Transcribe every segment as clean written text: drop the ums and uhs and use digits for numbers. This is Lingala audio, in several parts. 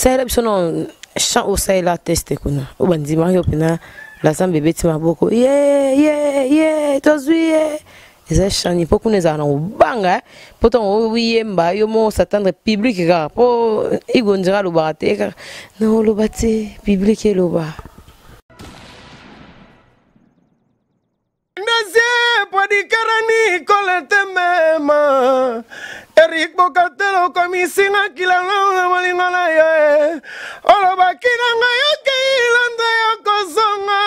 Célèbre son chant au sein la teste kuna. O bandi Mario pena la zambe beti maboko. Yeah, tozuye. Eza chani pour qu'on eza na ubanga. Pourtant o wiyemba yo mo s'attendre public ga po igondira lo barate ka. No lo bate public lo ba. Podikarani kolete mema Eric Bokatelo komisinga kilanga malingana ye Olo bakina ngayo keilanda yakozonga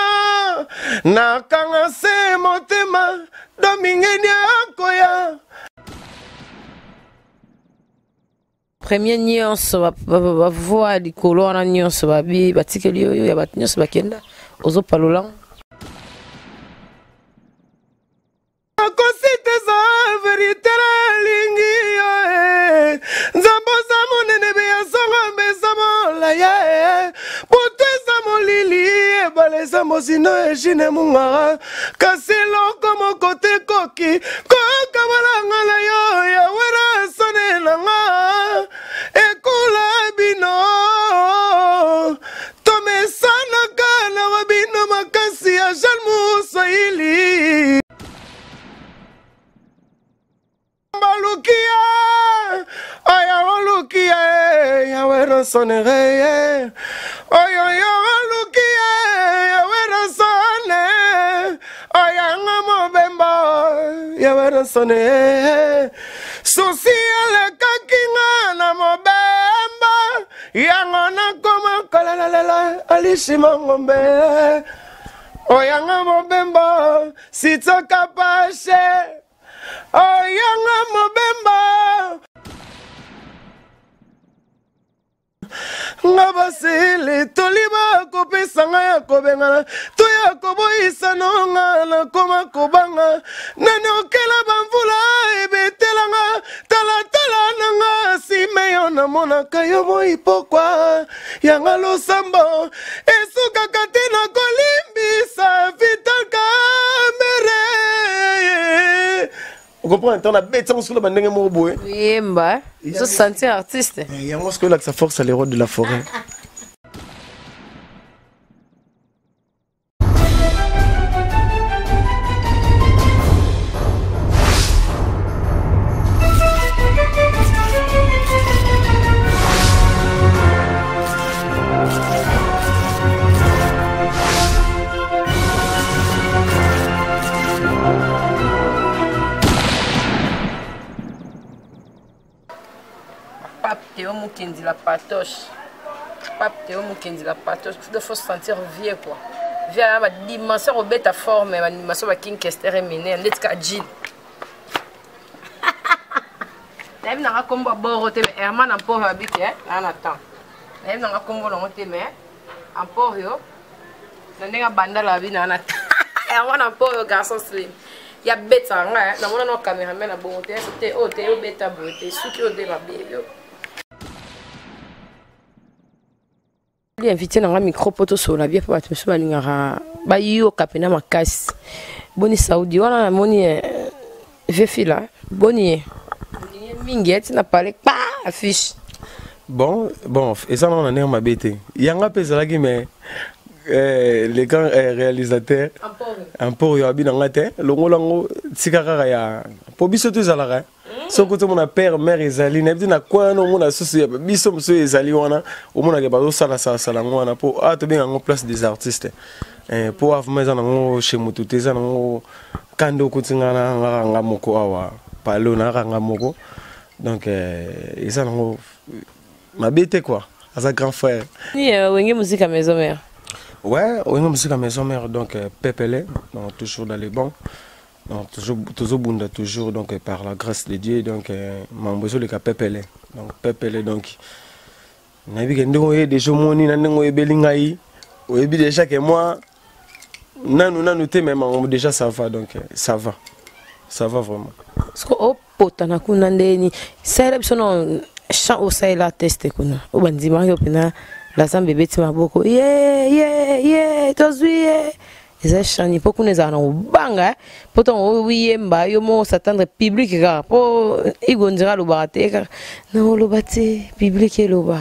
Nakanga se motema domingeni akoya Première nuance va voir les couleurs en nuance va bi batikeli yo ya bat nuance bakenda ozo palolang vérité la lingi Nzambo za monene be ya songa mbesa mola ye Pote za molili bale za mosino eshine mungara Kasi loko mokote koki Koka balanga la yo ya wera sone langa Ekula bino Tome sana kana wabino makasi ya jalmu swahili Balukia, aya walukia, ya wera sonere, aya walukia, ya wera sone, aya ngamo bemba, ya wera sone, susia kakinga na mobemba, ya ngona koma kalalela, alishima ngombe, aya ngamo bemba, sitoka pashe. Oh, young Mobemba Nabasili, Toliba, Kopesanga, Yakobanga, Toyakobo Isanonga, Nakoma Kobanga, Nano Kela Bamvula, Ebetelanga, Talatala Nanga, Simeona Monaka, Yomo Ipokwa, Yangalo Sambo, Esuka Katina Kolimbisa, Vital Kamere. Vous comprenez, on a bête sur le banding mot boue. Oui, bah, il se sentit artiste. Il y a un que là que sa force à l'héros de la forêt. Théo Mukendi la patoche. Pape Théo Mukendi la patoche. Il faut se sentir vieux quoi. Vieux à ma dimension au bête à forme, ma dimension à King Kester et Méné, let's go Jean. Même dans la combo boroté, mais Herman en port habité, hein, en attend. Même dans la combo l'onté, mais en port yo. Dans la bande la vie, en attend. Herman en port garçon slim. Il y a bête en là, dans mon caméraman à bonté, c'était au Théo bête à beauté, ce qui au débabé yo. Il invité dans un micro poto sur la bière pour battre monsieur Balingara. Bah yo capena makasi. Boni Saoudi on a moni vefila. Boni. Minguette n'a pas les pas affiche. Bon, et ça on en est ma bête. Il y a un peu ça là qui mais les grands réalisateurs un peu yo habina ngate longo longo tikara ya po biso to zalaka. So côté mon père mère ezali na bidina kwa no mon associé biso mso ezali wana o mona ke bazo sala sala ngwana po a to bien en place des artistes pour avoir mais en chez mututeza no kando kutsingana nga moko awa palo na nga moko donc et ça no ma bête quoi à sa grand frère ni wenge musique à maison mère ouais wenge musique à maison mère donc Pepele donc toujours dans les bancs. Donc, toujours bunda toujours donc par la grâce de Dieu donc mon besoin le cas Pepele donc Pepele donc nabi que ndongo des jomoni na ndongo ebelingai o ebi déjà que moi nanu te même déjà ça va donc ça va vraiment parce que au potana kuna ndeni célèbre son chant au sein la teste kuna o bandi Mario pena la zambe beti maboko yeah tozuye. Eza chani pour qu'on ait un ubanga pourtant o wiyemba yo mo s'attendre public ga po igondira lo barate ka no lo bate public lo ba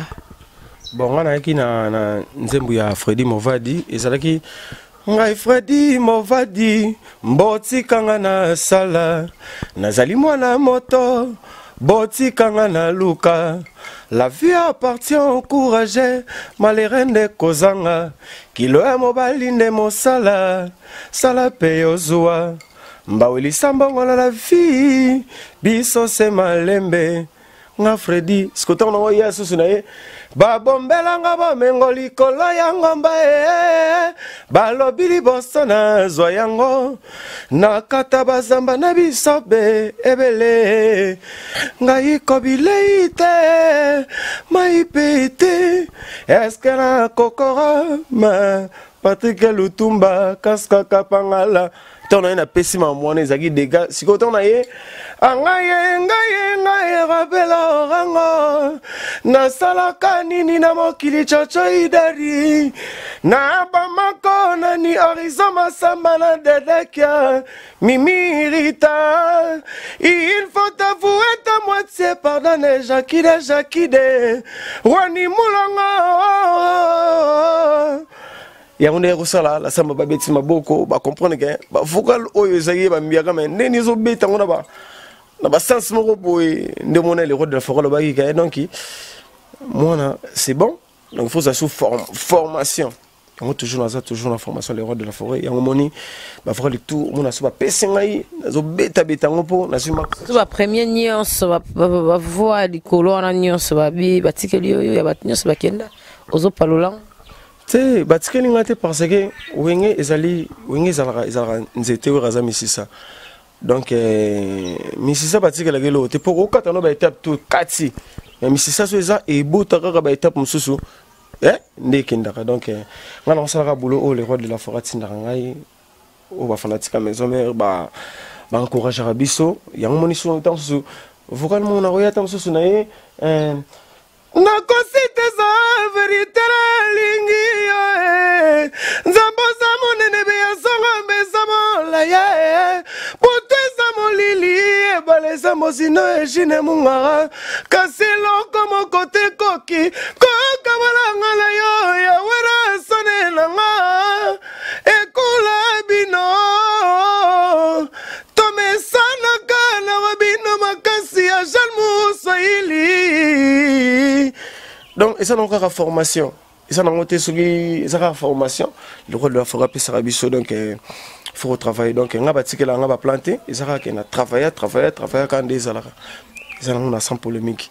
Bon, on a qui na nzembu ya Freddy Movadi ezalaki ngai Freddy Movadi mboti kanga na sala nazali mwana moto boti kanga na luka la vie appartient au courage malerende kozanga kilo ya mobali nde mosala sala pe yozwa mbaweli sambongo na la vie biso se malembe nga Freddy skoto na oya susu na ye ba bombela nga ba mengo likolo ya ngomba balobi liboso na zwa yango na kata bazamba na bisobe ebele ngai kobilei te maipe te eske na kokora ma Patrick Lutumba kaska kapangala tona na pesima mwana ezaki dega siko tona ye angaye rabela orango na salaka nini na mokili chocho idari na bamako na ni horizon masamba na dedekia mimirita il faut avouer ta moitié pardonne Jackie wani mulanga yango ne kosala la samba babeti maboko ba comprendre que ba vocal oyo ezaki ba miaka mais neni zo beta ngona ba na ba sens moko boy nde mona les rois de la forêt ba ki donc moi c'est bon donc il faut ça sous formation yango toujours la formation les rois de la forêt yango moni ba forêt le tout mona so ba pesengai zo beta ngo po na sima so ba premier nuance ba voix di color na nuance ba bi batikeli yo ya ba nuance ba kenda ozo palola te batikeli ngate parce que wenge ezali ezala nzete o raza misisa donc misisa batikela gelo te pour okata no ba étape tout kati mais misisa so eza e bota kaka ba étape mususu ndekendaka donc ngana osala boulot o les rois de la forêt tindaka ngai o ba fanatika maison mère ba encourager biso yango moni so temps so vocal mon na roya temps so na ye na kosite za vérité lingi yo nzambo za monene be ya songa mbeza mola ya poteza molili ebaleza mosino ejine mungara kasi loko mokote koki kokabalanga na yo ya wera sone nanga ekula bino tomesana kana wabino makasi ya jalmu swahili. Donc, et ça n'a pas formation. Et ça n'a pas formation. Le rôle de la forêt, c'est Rabiso, donc il faut travailler. Donc, on va planter. Et ça a travaillé quand des alara. Ça n'a sans polémique.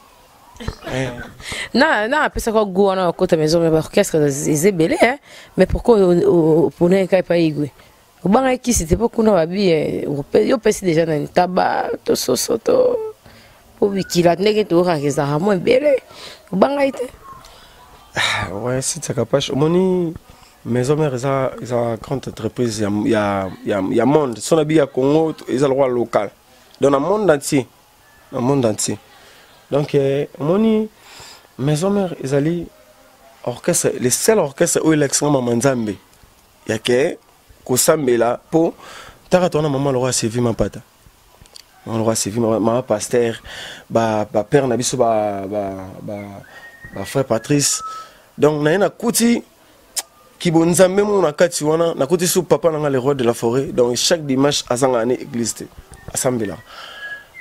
Non, après ça, quand on a côté maison, mais l'orchestre, c'est belé, hein. Mais pourquoi pour ne pas y jouer? Au banc qui c'était pas qu'on a habillé, on peut déjà dans un tabac, tout ça, tout. Pour qu'il a négé tout ça, ça a moins belé. Au banc ouais, si tu es capable, moni maison mère ils ont grande entreprise, il y a monde, son habit à Congo, ils ont le roi local. Dans le monde entier. Donc moni maison mère ils allaient orchestre, les seuls orchestres où il est extrêmement manzambe. Il y a que Kosambe là pour taratona maman le roi sévi ma pata. Le roi sévi ma pasteur, ba père nabiso ba frère Patrice. Donc na yana kuti ki bonzambe mo na kati wana na kuti sou papa na les rois de la forêt. Donc chaque dimanche azanga ane église assemblée là.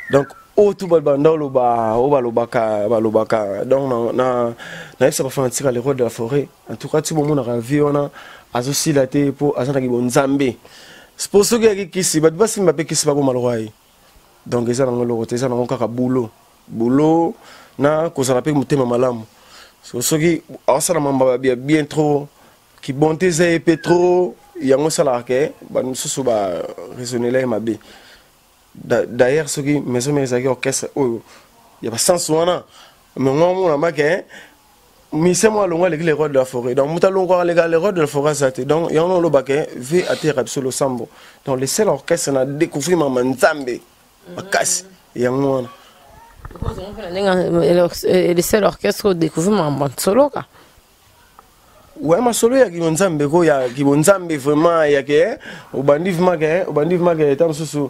Donc o tout balbandolo ba o balobaka donc na ça va faire tirer les rois de la forêt. En tout cas tu bon na ravi wana azosi la te pour azanga ki bonzambe. C'est pour ça que kisi ba basi mbape kisi ba ko malroi. Donc eza na ngolo te eza na kaka boulot na ko ça la pe mutema malamu. Ce qui est bien trop, qui bonté c'est trop, il y a un salaire qui est, nous sommes raisonner là ma bé. D'ailleurs ce qui maison mais ça qui orchestre, il y a pas sens ouana, mais moi on a marqué, mais c'est moi les rois de la forêt. Donc nous allons voir les rois de la forêt ça. Donc il y a un le baquet, vu à terre absolu sambo. Donc les seuls orchestres on a découvert ma manzambe, ma casse, il y a un le seul orchestre découvert en bande solo quoi. Ouais ma solo ya kibonzambe ko ya kibonzambe vraiment ya ke obandiv mage tam susu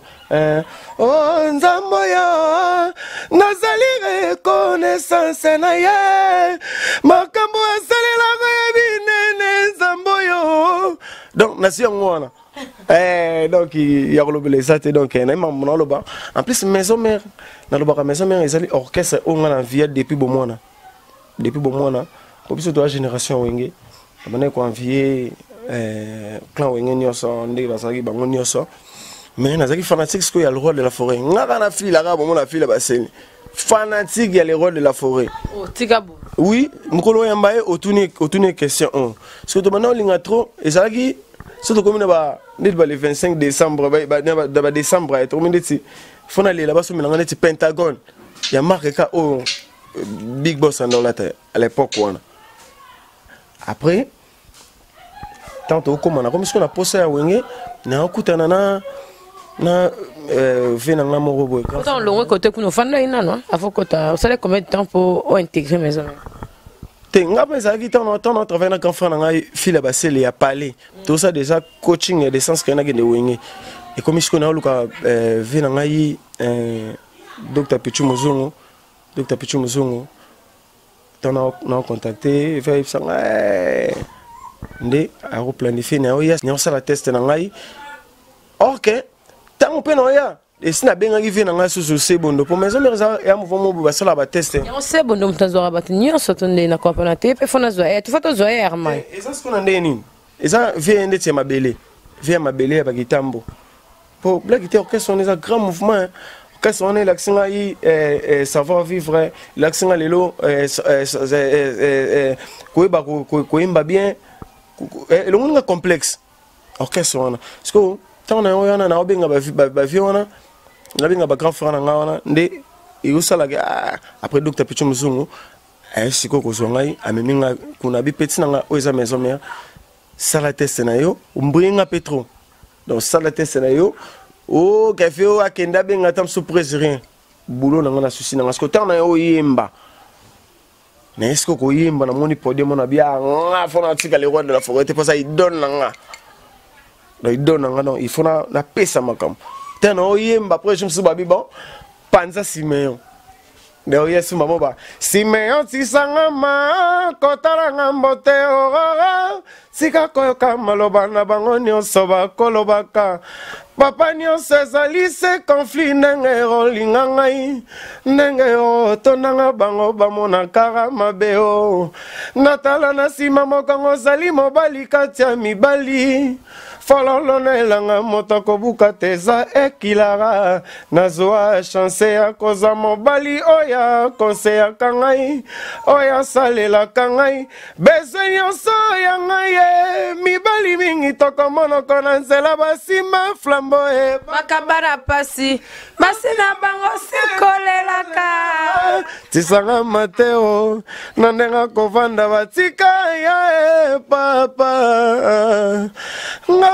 oh nzambo ya nazali ko reconnaissance na ye makambo asalelaka ebinene zamboyo donc nasi yango wana donc ya kolobela eza te donc nayima mona oloba en plus maison mère nalobaka maison mère ezali orchestre oyo nga na vie depuis bomwana po biso toya génération wenge abandaki koenvie clan wenge nyonso ndenge bazalaki bango nyonso mais nazalaki fanatique sikoyo ya le roi de la forêt ngaka na filaka bomona file baseni fanatique ya le roi de la forêt oui mokolo oyamba ye otuni question parce que tobanda olinga trop ezalaki surtout comme le 25 décembre décembre tokomi ndeti fona lela basomelanga neti pentagone ya marque ka oyo big boss andolata à l'époque wana après tant tokomana comme siko na posa ya wenge nakutana na venanga moko boye pourtant longo côté kuno fanda inano avant kota vous savez combien de temps pour intégrer maison nga ezalaki tant travaille na grand frère na ngai file basele ya palais tout ça déjà coaching ya descente que nakende wenge et comme siko na oluka ve na ngai Dr Pichu Muzungu na contacté fait sanga nde a replanifier na oya ni osala test na ngai OK tant pe na oya et si na benga ki na ngai susu sebondo pour maison mère ya mouvement bo basala ba test on sebondo mtanzora batinyo sotonde na kopana te pe fona zoya tu fato zoya herman eza ce qu'on a ndeni eza vie ndeti mabele vie mabele ba gitambo pour black était orchestre on est un grand mouvement orchestre on est l'accent yi savoir vivre l'accent lelo koimba bien le monde complexe orchestre on parce que tant on a na obenga ba vie on la benga ba grand frère na ngana nde iusala après Dr Pichu Muzungu siko kozongai ameminga kuna bi petit na oza maison mère sala test na yo umbringa petro donc sala test na yo o café o akenda benga tam surprise rien boulot na ngana souci na parce que tant na yo yemba na esko ko yemba na moni podium na bia nga fona tika le roi de la forêt pour ça il donne nga il donne nga non il faut na pesa makam tant na yemba après je me suis babi bon panza Simeon de yesu mamoba Simeon tisanga ma kotaranga mbote ora sika koyoka maloba na bango nyonso bakolobaka papa nyonso ezali se conflit ndenge olinga ngai ndenge otonanga bango bamonaka mabe o natala na nsima mokongo ozali mobali kati ya mibali fololo na elanga moto kobuka te eza ekilara nazwa chance ya koza mobali oyo konseyaka ngai oyo asalelaka ngai bezwe nyonso ya ngai ye mibali mingi tokomonoko na nzela basima flambo e bakabana pasi basi na bango sikolelaka tisanga mateo na ndenga kovanda batika ya papa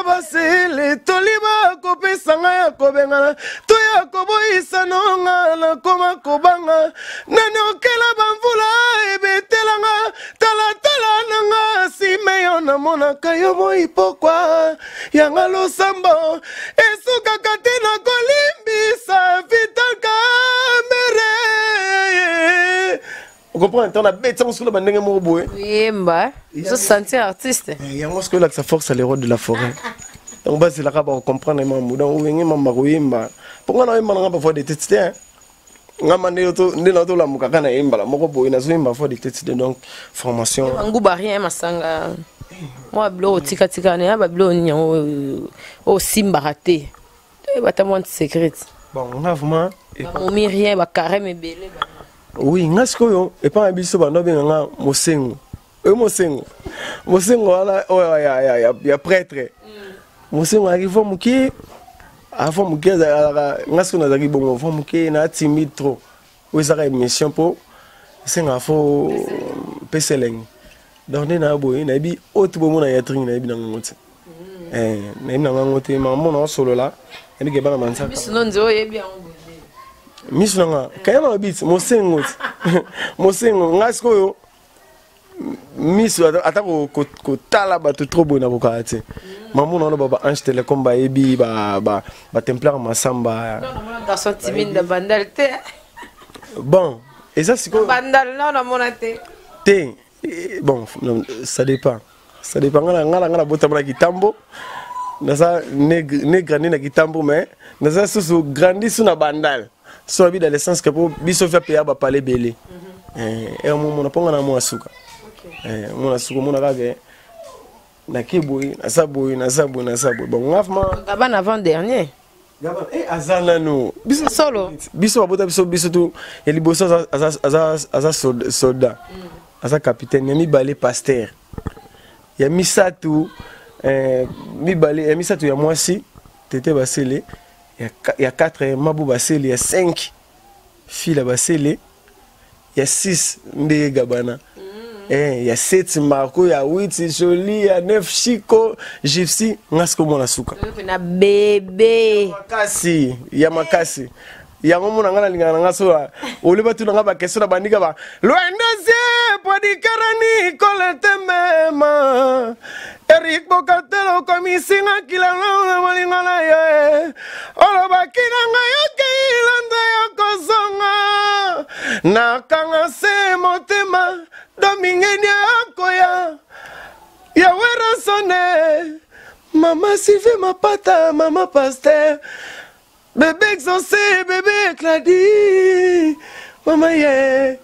basele toliba kopesanga ya kobengana to ya koboyisa nonga na koma kobanga nani okela bamvula ebetelanga talatala nanga Simeon namonaka yo moi pokwa yanga losambo esukaka te na kolimbisa Vital Kamerhe. On comprend un temps la bête on se le bandenge mo boye. Oui mba. Je sentais artiste. Il y a moi ce que là sa force les rois de la forêt. Donc bas c'est là qu'on comprendre mamu donc wengi mama koyemba. Pourquoi na yemba nga parfois des têtes nga mande to ndina to la mukaka na yemba la moko boye na so yemba fois des têtes donc formation. Nguba rien masanga. Moi blo tika tika na ba blo nyo o simba raté. Bata mon secret. Bon on a vraiment on mi rien ba carême belé. Oui, ngasko et pas un biso bando benga mosengo. Mosengo wala ya prêtre. Mosengo arrive muki avant muki ngasko na zaki bongo avant muki na timide trop. Oui ça émission pour senga fo peseleng. Donc na boy na bi autre bomo na yatring na bi na ngote. Na na ngote maman na solo là. Ebi ke bana mansa. Sinon nzo yebi Miss Nanga, quand bit, mosengo ngasko yo Miss atako ko tala ba trop bona bokate. Mamu na baba Ange Telecom ba ebi ba Templar Masamba. Non, garçon timide de bandalte. Bon, Et ça, c'est quoi? Bandal, non, on a monté. Bon, non, ça dépend. Ça dépend. On a botamana kitambo. Nasa ne grandi na kitambo, mais nasa sous grandi sous na bandal. Sur la vie dans le sens que pour bisofia paya ba parler belé. Et on a pas na mo asuka. Mon asuka mon arabe. Na kiboui, na saboui. Bon, ngafma. Gaban avant dernier. Gaban, azana no. Biso solo. Biso babota biso tu. Et liboso aza soldat. Aza capitaine. Yami balé pasteur. Yami satu. Mi balé. Yami satu ya mwasi. Tete basele. Il y a 4 Mabou Basile, il y a 5 filles Basile, il y a 6 Mbé Gabana, il y a 7 Marco, il y a 8 Jolie, il y a 9 Chico, Gypsy, Nasko Monasuka. Bébé. Il y a Makasi. Il y a un moment où on a on lui battu dans la question de Bandiga. Loin de Podikarani, Coletemema. Eric Bocatello, comme ici, qui l'a malingana. Olobakina, Kozonga. Nakanga se motema, Domingenia Koya. Yawera sonne. Maman Sylvie, ma pata, maman pasteur. Bébé exaucé, bébé éclaté. Maman, yeah.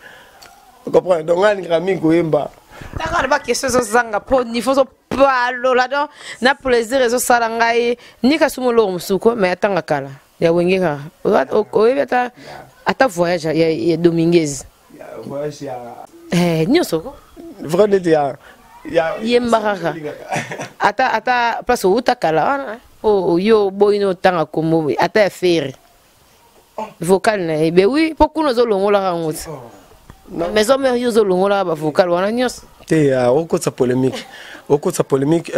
Vous comprenez? Donc, on a une amie qui est là. D'accord, pas question de zanga pour il faut pas là-dedans. Na plaisir et ça langai ni ka sumo lo musuko mais atanga kala. Ya wengeka. Oebeta ata voyage ya Dominguez. Voyage ya nyosoko. Vraiment ya yembaraka. Ata place uta kala. Oh yo boino tanga komo ata faire. Vocal na be oui pourquoi nous olongola rangout. Mais hommes yo olongola ba vocal wana nyos. Te au côté sa polémique. Au côté sa polémique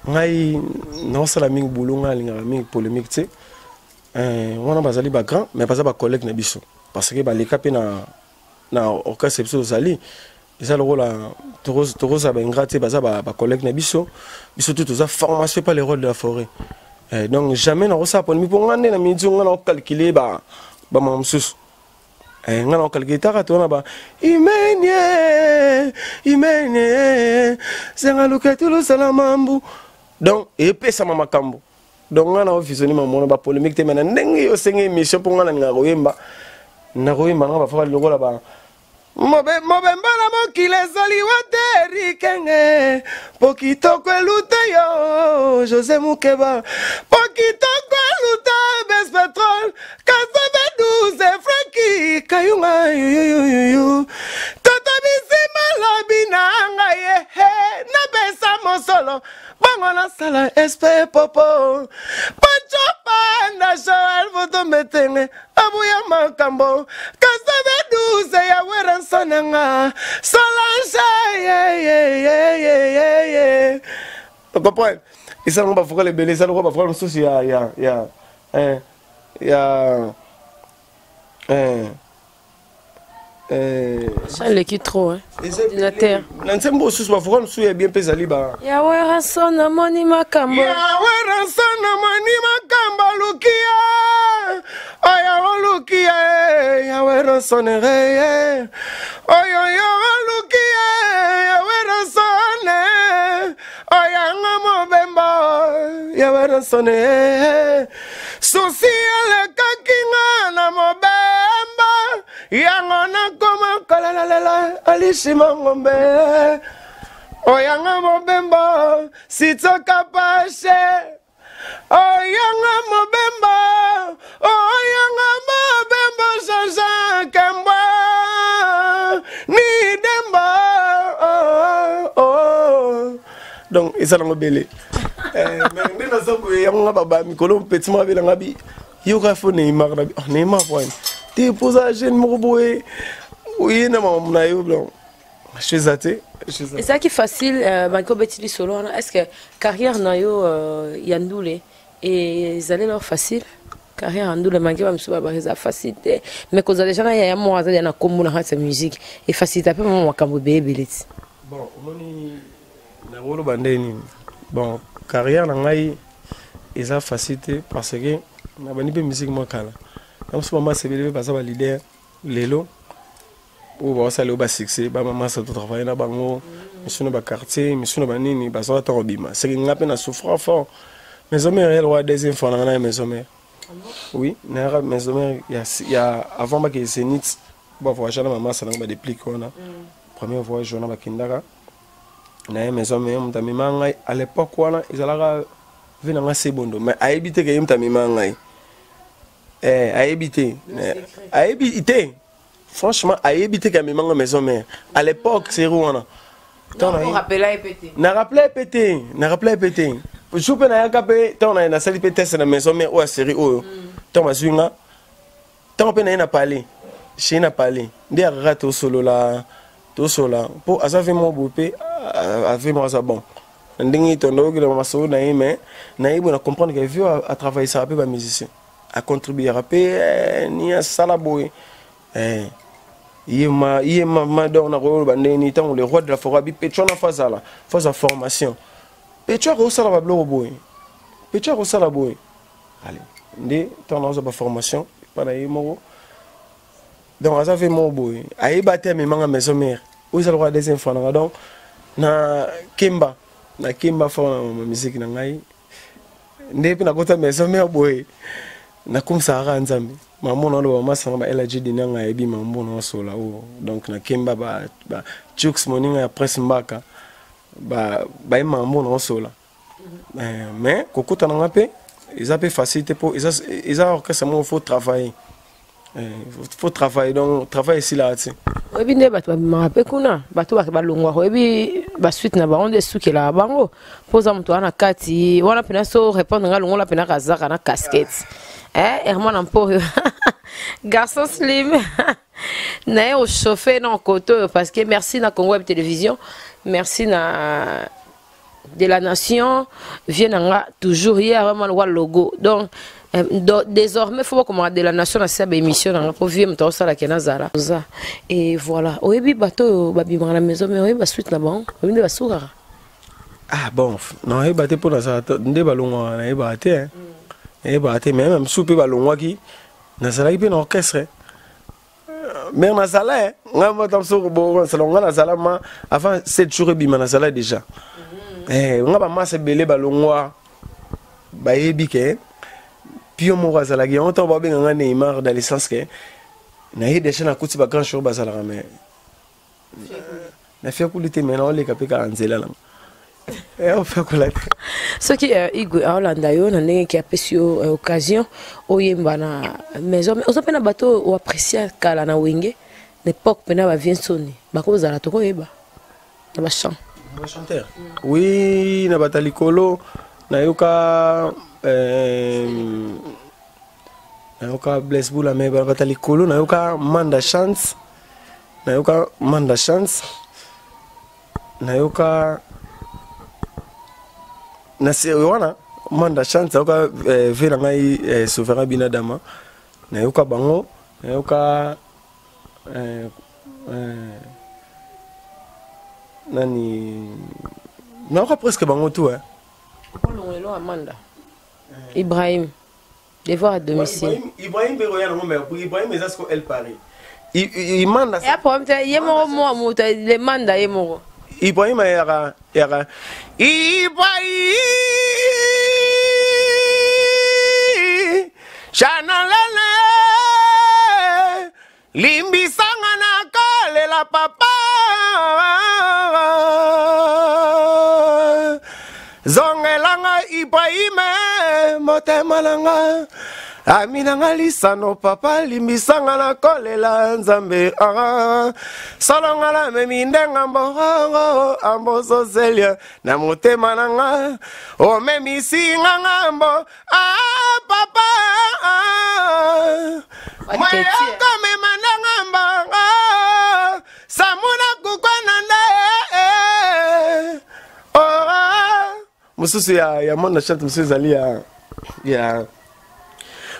ngai non sala mingi bulunga linga mingi polémique tu sais. Wana bazali ba grand mais pas ba collègue na biso parce que ba leka pe na occasion zali. Ça le rôle Torosa Bengrate baza ba collègue na biso tout ça formation par les rôles de la forêt. Donc jamais na rosa polémique pour ngane na midi on a calculé ba mamsus. On a calculé ta to na ba imenie c'est un local tout le salamambu. Donc et pesa mama kambo. Donc on a officiellement maman ba polémique te mena ndenge yo sengi mission pour ngana ngaroyemba na royemba na ba fa le rôle ba Mobembala mokile zali wateri kenge Pokito kwe lute yo José Mukeba Pokito kwe lute Best Petrol Kasebe 12 Frankie Kayunga yu Tata bisi malabi na anga ye Na besa mosolo Bango na sala espe popo Pancho panda Joel voto metenge Abuya makambo Kasebe 12 ya wera sonanga Solange Tu comprends? Et ça on va faire les belles ça on va faire le souci ça l'équipe trop hein ordinateur l'ensemble aussi va faire le souci bien pesé liba ya wera sona moni makambo lukia aya lukia ya wera sonere oyo lukia ya wera sone aya ngamo bemba ya wera sone susi ale kakinga na mobemba yangona koma kalalalala alishima ngombe oyanga mobemba sitoka pashe oyanga mobemba jaja kemba ni demba donc ils sont belé mais na soko yanga baba mikolo petit ma bela ngabi yoka fo Neymar na Neymar point te posa jeune moboé oui na mona yo blanc chez até. Et ça qui est facile, Banco Betili Solo, est-ce que carrière Nayo Yandoule et ils allaient leur facile? Carrière Yandoule, Banco Betili facilité. Mais quand les gens y a moi, il y a un combo dans cette musique et facilité un peu mon cambo bébé. Bon, on est na wolo bandeni. Bon, carrière Nangai, ils ont facilité parce que na bani pe musique moi kala. Donc ce moment c'est bébé parce que leader lelo oyo baosala oyo basuccès bamamasa totravaille na bango misu na baquartier misu na banini bazoka ntango bima seki nga mpe na souffra fort maison mère ya lwa deuxième fois nanga na ya maison mère oui nayaka maison mère ya avant bakee Zénith bavoyage na mamasa nango badeplique wana premier voyage wana bakendaka na ye maison mère moto amema ngai à l'époque wana ezalaka ve nanga sebondo mais ayebi te ke ye moto amema ngai ayebi te franchement ayebi te ke amema nga maison mère à l'époque c'est wana na rappelé pété jour mpe nayaka mpe ntango nasali mpe teste na maison mère oyo ya série oyo ntango bazwi nga ntango mpe na ye na pale che na pale nde akaka tosolola mpo aza ve mo boye mpe ave mo aza bon na ndenge itondo okila masolo na ye mais nayebi na comprendre ke vie atravaillisaka mpe bamusicien acontribuera mpe ni asala boye ye mador na koyoloba ndeni ntango le roi de la forêt abi petro na fazala faza formation petro akosala babiloko boye petro akosala boye ale nde ntango nakozwa baformation epa na ye moko donc aza ve moko boye ayeba te amemanga maison mère oyo eza lokwa deuxième fois nanga donc na kemba fort na musique na ngai nde mpe nakota maison mère boye nakumisaka kaka nzambe mamona oloba bamasanga baelg dini anga ayebi mamona osola oyo donc nakemba jux moninga ya presse mbaka baye mamona osola mais kokutana nga mpe eza mpe facile te mpo eza orchestre moko faut travailler donc travail esilaka te oyebi nde bato babimaka mpe kuna bato bake balongwaka oyebi basuite na bango nde esukelaka bango mpo oza moto wana kati wana mpena so répondre nga longola mpena kazaka na casquette hermana mpo oyo garçon slim naye ochauffe na okoto oyo parce que merci na Congo Web Télévision merci na de la nation vient nanga toujours hier vraiment le logo donc désormais faut comment de la nation na sa émission nanga pour vieux mto sala kenazara et voilà oyebi bato babimaka na maison mais oyebi suite na bango oyebi nde basukaka bon non oyebi te mpona sa nde balongwaka nayebaka te nayebaka te mais même su mpe balongwaki nazalaki mpe na orchestre mais nazala nga motamsokobosala nga nazala ma avant 7 jours ebima nazala déjà nga bamasa ebele balongwa bayebi ke pio moko azalaki yango ntango babenga nga Neymar dans le sens ke naye déjà nakuti bagrand jour bazalaka mais nafiakuli te mais naoleka mpe kaka nzela nanga ofiakula te soki igwe aolanda yo na ndenge ki apesi yo occasion oyemba na maison mais oza mpe na bato oapprécia kala na wenge na époque mpena bavien soni bakozala tokoyeba na bachamp chanteur oui na bata likolo nayoka Blaise Boula mais bata likolo nayoka Manda Chance nayoka na wana Manda Chance nayoka vela ngai Souverain Binadama nayoka bango nayoka nani nayoka presque bango tout Longelo Amanda Ibrahim devoir à domicile Ibrahim Beroya non mais Ibrahim est à ce qu'elle parie il manda et après yemo mo muta le manda yemo Ibrahim yara Ibrahim chanalele limbisanga na kale la papa zongelanga Ibrahim motema nanga aminanga lisano papa limbisanga na kolela nzambe solonga la memi ndenga mbongo ambozo zelia na motema nanga omemisinga ngambo papa moyaka memanda ngamba samuna kukwana nde mususu ya Manda Chance mususu ezali ya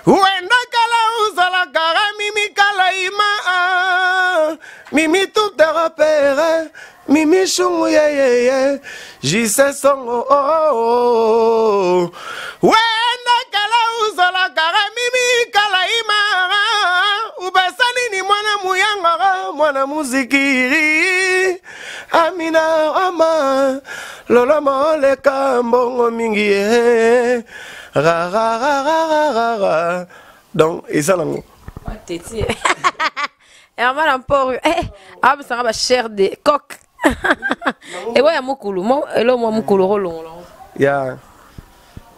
Uenda kala uzala kara mimi kala ima mimi tout te repère mimi shungu ye jise songo Uenda kala uzala kara mimi kala ima ubesani ni mwana mwana muzikiri Amina ama Lola moleka mbongo mingi Ra ra ra ra ra ra. Donc et ça lango Téti et on va l'emport ah mais ça va cher de coq et ouais mukulu mo elo mo mukulu rolong ya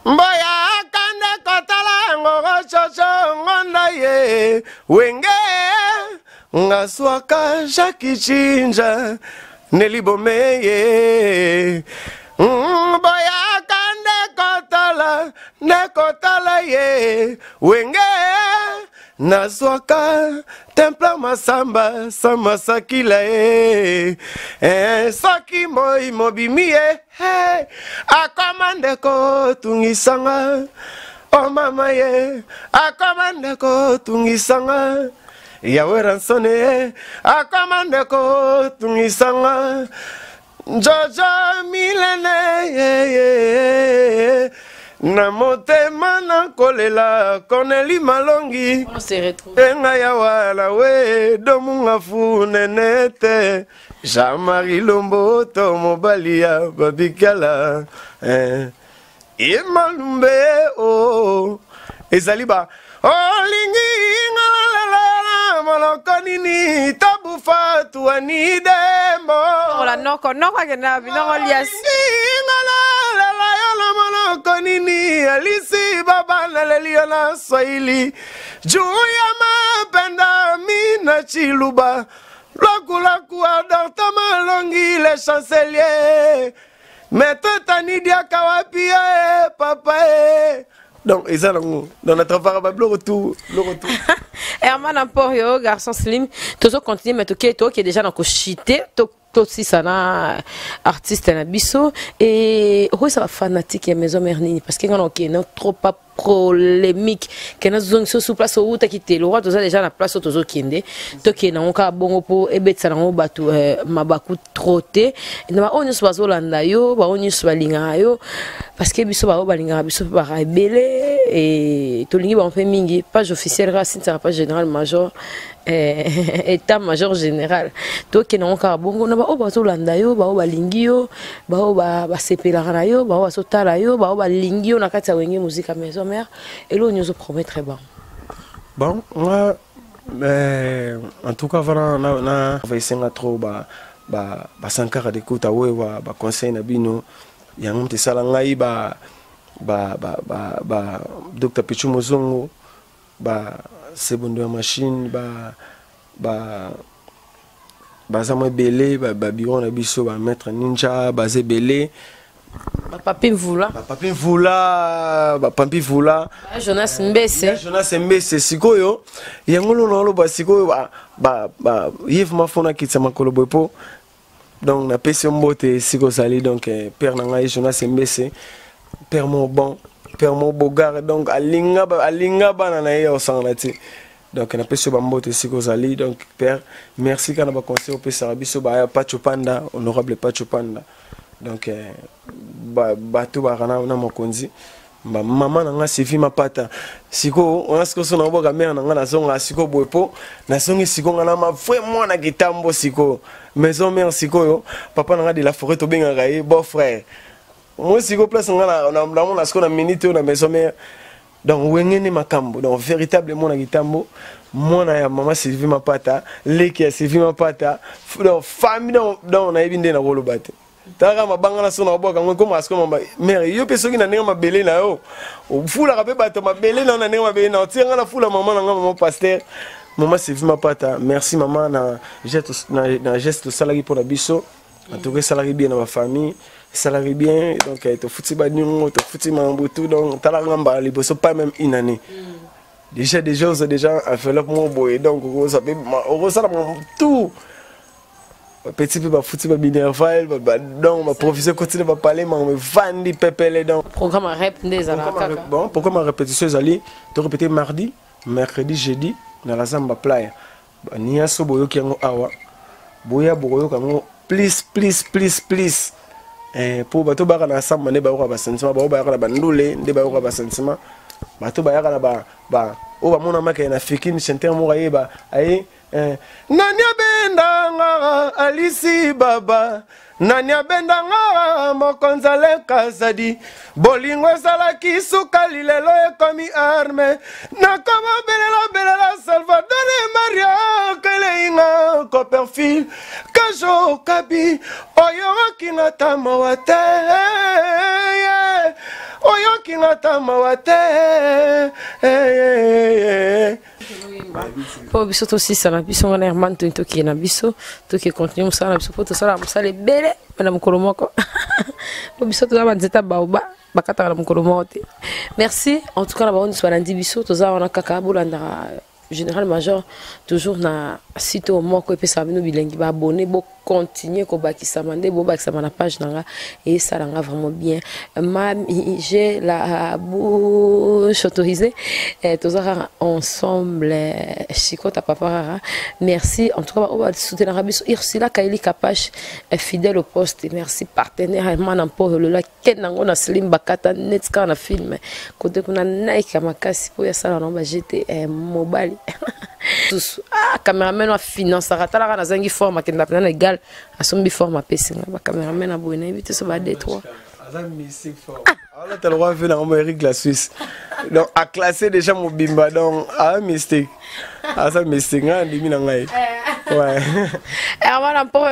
Mboya kande kotala ngoro chocho ngonda ye wenge ngaswaka shakichinja nelibomeye Mboya kande kotala ye wenge naswaka templa masamba sama sakila saki moi mobimie akomande ko tungisanga o mama ye akomande ko tungisanga yawe ransone akomande ko tungisanga jojo milene na motema na kolela koneli malongi enga ya wala we domunga funenete Jean-Marie Lomboto mobali ya babikala imalumbe o ezali ba olingi ngalala moloko nini tabufa tuani dembo ola noko ke na binongo lias konini alisi baba nalelio na swahili juya mapenda mina chiluba lokulaku adorta malongi le chancelier metetanidia kawapia papa donc et ça dans notre farabable le retour et amana emporio garçon slim toujours continuer mais qui est déjà dans cochité aussi ça na artiste na biso et ça va fanatique ya maison mernini parce que on a trop pas polémique que na zone sur place où ta quitté le roi déjà na place tozo kende to ke na onka bongo po ebetsa na bato mabaku troté na on se bazo landa yo ba on se balinga yo parce que biso ba balinga biso ba rebelle et to lingi ba on fait mingi page officielle racine ça page général major état major général to ke na onka bongo na ba o bazo landa yo ba balingi yo ba sepela na yo ba sotala yo ba balingi yo na kati ya wenge musique à maison mère et là on nous promet très bon. Bon, moi en tout cas voilà na va essayer trop sankara de kuta wewa ba conseil na bino yango te sala ngai ba Dr Pichu Mozongo ba sebundo machine ba zamo belé ba biro na biso ba maître ninja ba zebelé Papi Mvula. Papi Mvula. Jonas Mbese. Jonas Mbese sikoyo. Yangolo nolo ba sikoyo ba yef mafona kitsa makolo bopo. Donc na pesi mbote siko sali donc père nanga Jonas Mbese. Père mon bon, père mon bogar donc alinga bana na ye osanati. Donc na pesi ba mbote siko sali donc père merci kana ba conseil au pesa biso ba Pacho Panda, honorable Pacho Panda. Donc bato barana na mokonzi maman nanga Sylvie Mapata siko on a ce que son aboga mère nanga na zonga siko boepo na songi siko ngana ma vraiment na gitambo siko maison mère siko yo papa nanga de la forêt to benga gaé beau frère moi siko place ngana na siko na minute na maison mère donc wengene makambo donc véritablement na gitambo mona ya mama Sylvie Mapata leki ya Sylvie Mapata donc famille donc na ebinde na wolobate Tara mabanga sona boka ngoko masko mama mère yo peso ki na nenga mabele na yo fula ka pe bato mabele na nenga mabele na tianga na fula maman nga maman pasteur maman Sylvie Mapata merci maman na geste salari pour la biso en tout cas salari bien dans ma famille salari bien donc to futi ba nyongo to futi mambutu donc tala ngamba liboso pas même une année déjà des choses déjà enveloppement boy donc ça peut ça tout petit peu foutu ba minerval donc ma professeur continue ba parler mais vandi pepele donc programme rep des alaka bon pourquoi ma répétition zali to répéter mardi mercredi jeudi na la zamba playa niya so boyo kiango awa boya boyo kango please pour bato ba na samba ne ba ba sentiment ba ba ndule nde ba ba sentiment bato ba na ba o ba mona maka na fikini chanter mo ba aye Nani abendanga Alisi Baba, nani abendanga Mokonzale Kazadi, bolingo ezalaki suka lilelo ekomi arme, nakoma belela Salvador Maria keleinga Copperfield Kajo Kabi oyo kingata mawate oyo kingata mawate po biso aussi ça na biso ngana herman to ki na biso to ki continue ça na biso po to sala musale bele na mukolo moko po biso to ba nzeta baoba bakata na mukolo moko. Merci en tout cas na ba on soit lundi biso to za wana kaka bolanda général major toujours na site au moko et puis ça va nous bilingue ba abonner bo continuer ko bakisa mande bo bakisa na page nanga et ça langa vraiment bien. J'ai la bouche autorisée tous ensemble chikota papa. Merci en tout cas on va soutenir Rabiso Ursula Kaili Kapache fidèle au poste. Merci partenaire man pour le la kenango na slim bakata netka na film côté kuna Nike makasi pour ya sala na jeter mobile tous cameraman wa finance ratala na zangi forme kenda pena égal asombi forme pesi ba cameraman na boina invité so ba D3 azam mystique forme alors tu le roi fait dans Eric la Suisse donc a classé déjà mon bimba donc a mystique azam mystique ndimi na ngai ouais voilà pour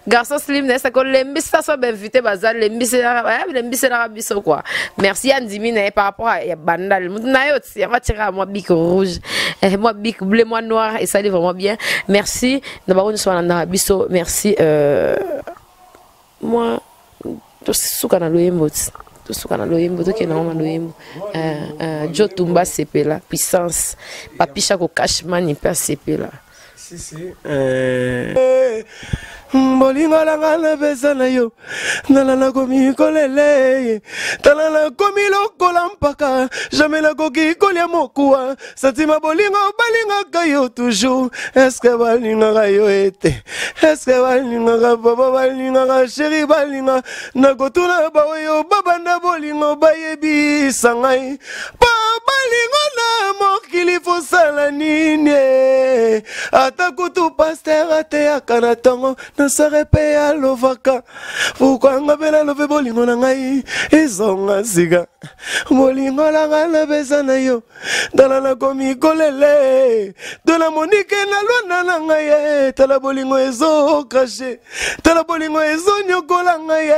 garçon slim nest que lembisa so ba invité bazal lembisa na biso quoi. Merci Andimi par rapport à bandal na yo ti va tirer moi bic rouge moi bic bleu moi noir et ça allait vraiment bien. Merci d'abord nous sommes dans biso. Merci moi to suka na loyembo to suka na loyembo to ke na ma loyembo Jo Tumba sepela puissance papisha ko cashman pas sepela si si bolingo langa na besa na yo nalala komi kolele talala komi lokola mpaka jamais nakoki kolia mokuwa satima bolingo balingaka yo toujours est-ce que balingaka yo ete est-ce que balingaka baba balingaka chéri balinga nakotuna baoyo babanda bolingo bayebisa ngai pa balingo na mokili fosala nini ata kutu paster ateyaka na ntongo na sarepe ya lovaka pourquoi ngabela love bolingo na ngai ezonga sika bolingo na ngai na besa na yo dala na komi kolele dala monike na lwana na ngai tala bolingo ezo krashe tala bolingo ezo nyokola ngai